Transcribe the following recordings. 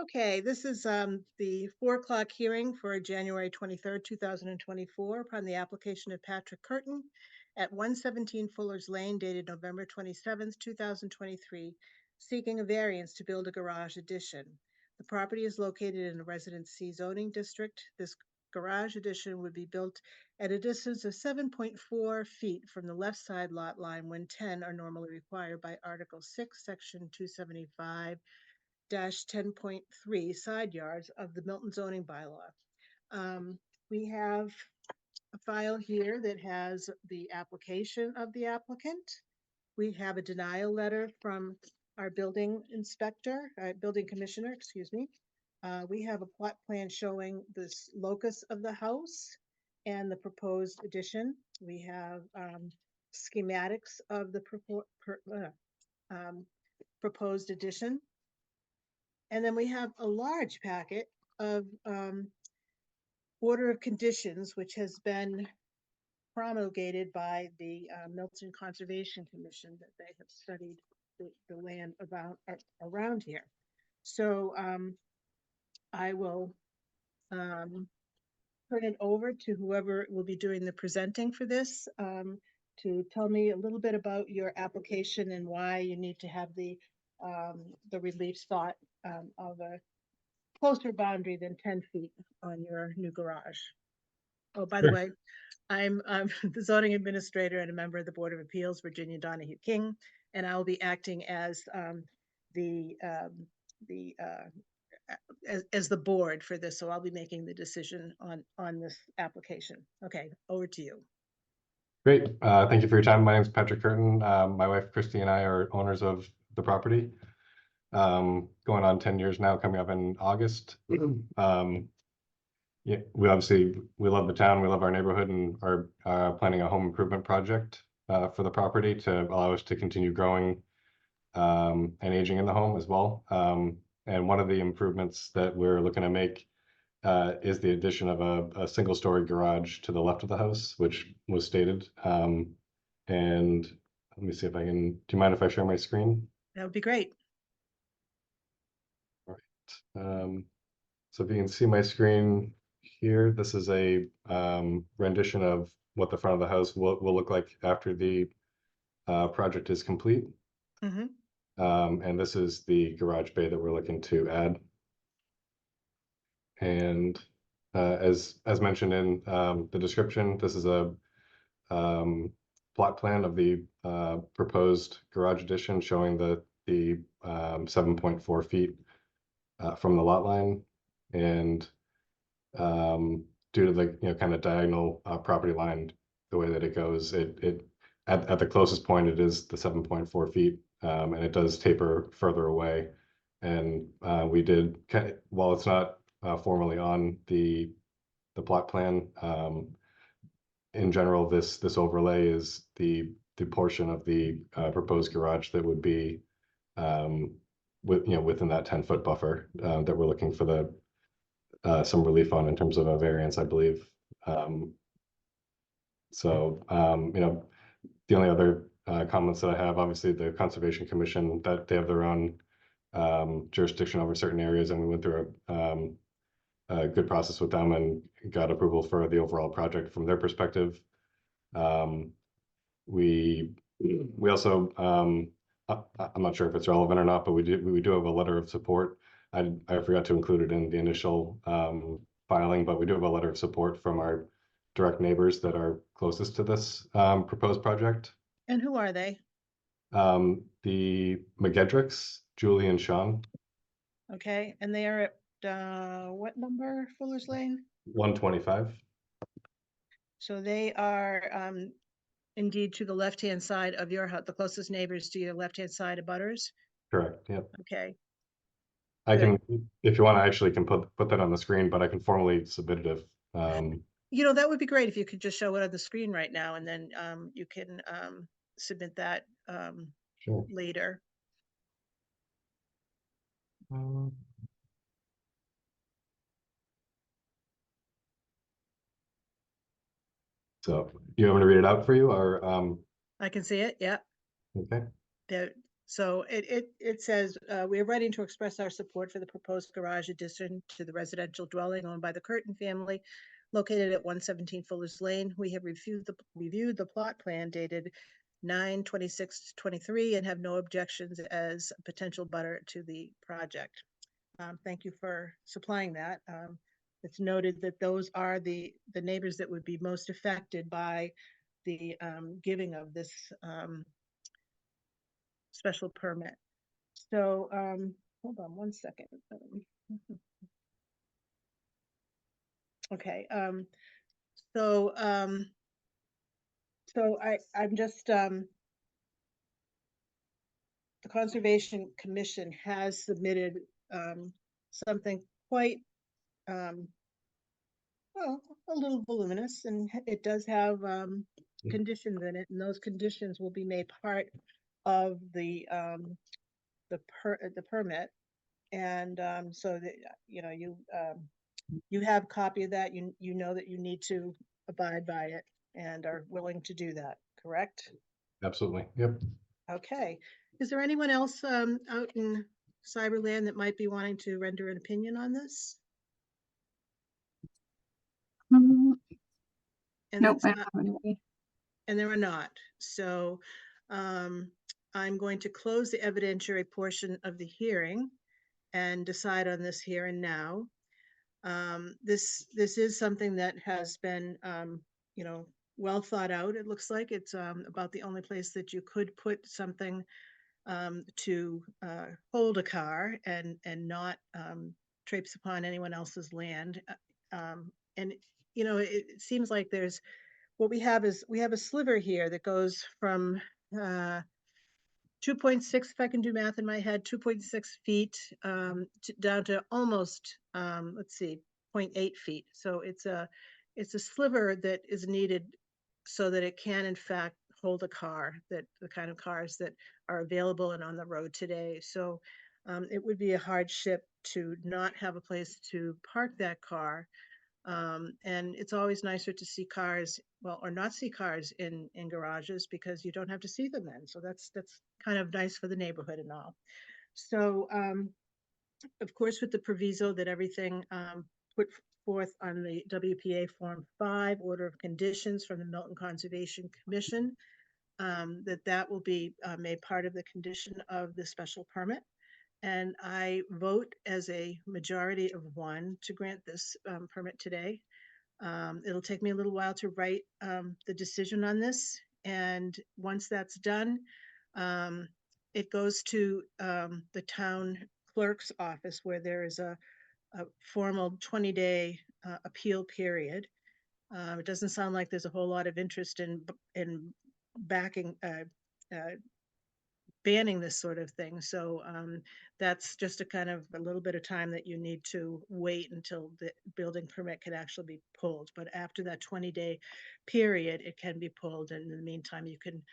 Okay, this is the 4 o'clock hearing for January 23rd, 2024, upon the application of Patrick Curtin at 117 Fuller's Lane, dated November 27th, 2023, seeking a variance to build a garage addition. The property is located in a Residence C zoning district. This garage addition would be built at a distance of 7.4 feet from the left side lot line when 10 are normally required by Article 6, Section 275. 10.3 side yards of the Milton zoning bylaw. We have a file here that has the application of the applicant. We have a denial letter from our building commissioner, excuse me. We have a plot plan showing this locus of the house and the proposed addition. We have schematics of the proposed addition. And then we have a large packet of order of conditions, which has been promulgated by the Milton Conservation Commission, that they have studied the land around here. So I will turn it over to whoever will be doing the presenting for this to tell me a little bit about your application and why you need to have the relief sought of a closer boundary than 10 feet on your new garage. Oh, by the way, I'm the zoning administrator and a member of the Board of Appeals, Virginia Donahue King, and I will be acting as the board for this. So I'll be making the decision on this application. Okay, over to you. Great. Thank you for your time. My name is Patrick Curtin. My wife, Christy, and I are owners of the property. Going on 10 years now, coming up in August. Yeah, we love the town, we love our neighborhood, and are planning a home improvement project for the property to allow us to continue growing and aging in the home as well. And one of the improvements that we're looking to make is the addition of a single-story garage to the left of the house, which was stated. And let me see if I can. Do you mind if I share my screen? That would be great. All right. So if you can see my screen here, this is a rendition of what the front of the house will look like after the project is complete. Mm-hmm. And this is the garage bay that we're looking to add. And as mentioned in the description, this is a plot plan of the proposed garage addition showing the 7.4 feet from the lot line, and due to the kind of diagonal property line, the way that it goes, it at the closest point it is the 7.4 feet, and it does taper further away. And we did, while it's not formally on the plot plan, in general, this overlay is the portion of the proposed garage that would be within that 10-foot buffer that we're looking for some relief on in terms of a variance, I believe. So the only other comments that I have, obviously the Conservation Commission, that they have their own jurisdiction over certain areas, and we went through a good process with them and got approval for the overall project from their perspective. We also, I'm not sure if it's relevant or not, but we do have a letter of support. I forgot to include it in the initial filing, but we do have a letter of support from our direct neighbors that are closest to this proposed project. And who are they? The McGedricks, Julie and Sean. Okay, and they are at what number, Fuller's Lane? 125. So they are indeed to the left-hand side of your house, the closest neighbors to your left-hand side of Butters? Correct, yep. Okay. I can, if you want, I actually can put that on the screen, but I can formally submit it if that would be great if you could just show it on the screen right now, and then you can submit that sure. later. So you want me to read it out for you, or I can see it, yeah. okay. So it says, we are writing to express our support for the proposed garage addition to the residential dwelling owned by the Curtin family located at 117 Fuller's Lane. We have reviewed the plot plan dated 9/26/23 and have no objections as a potential butter to the project. Thank you for supplying that. It's noted that those are the neighbors that would be most affected by the giving of this special permit. So, hold on one second. Okay, so I'm just, the Conservation Commission has submitted something quite, well, a little voluminous, and it does have conditions in it, and those conditions will be made part of the permit. And so that, you know, you have a copy of that, you know that you need to abide by it and are willing to do that, correct? Absolutely. Yep. Okay. Is there anyone else out in Cyberland that might be wanting to render an opinion on this? And Nope, that's I don't not, have anybody. and there are not. So I'm going to close the evidentiary portion of the hearing and decide on this here and now. This is something that has been, you know, well thought out. It looks like it's about the only place that you could put something to hold a car and not traipse upon anyone else's land. And you know, it seems like there's what we have is we have a sliver here that goes from 2.6, if I can do math in my head, 2.6 feet down to almost, let's see, 0.8 feet. So it's a sliver that is needed so that it can in fact hold a car, that the kind of cars that are available and on the road today. So it would be a hardship to not have a place to park that car. And it's always nicer to see cars, well, or not see cars in garages because you don't have to see them then. So that's kind of nice for the neighborhood and all. So of course, with the proviso that everything put forth on the WPA Form 5 Order of Conditions from the Milton Conservation Commission, that will be made part of the condition of the special permit. And I vote as a majority of 1 to grant this permit today. It'll take me a little while to write the decision on this. And once that's done, it goes to the town clerk's office where there is a formal 20-day appeal period. It doesn't sound like there's a whole lot of interest in backing, banning this sort of thing. So that's just a kind of a little bit of time that you need to wait until the building permit can actually be pulled. But after that 20-day period, it can be pulled. And in the meantime, you can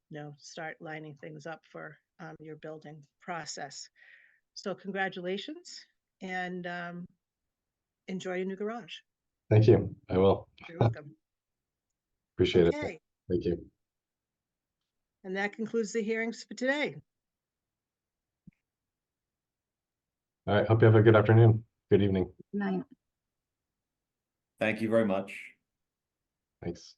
you know, start lining things up for your building process. So congratulations and enjoy your new garage. Thank you. I will. You're welcome. Appreciate it. Okay. Thank you. And that concludes the hearings for today. All right. Hope you have a good afternoon. Good evening. Night. Thank you very much. Thanks.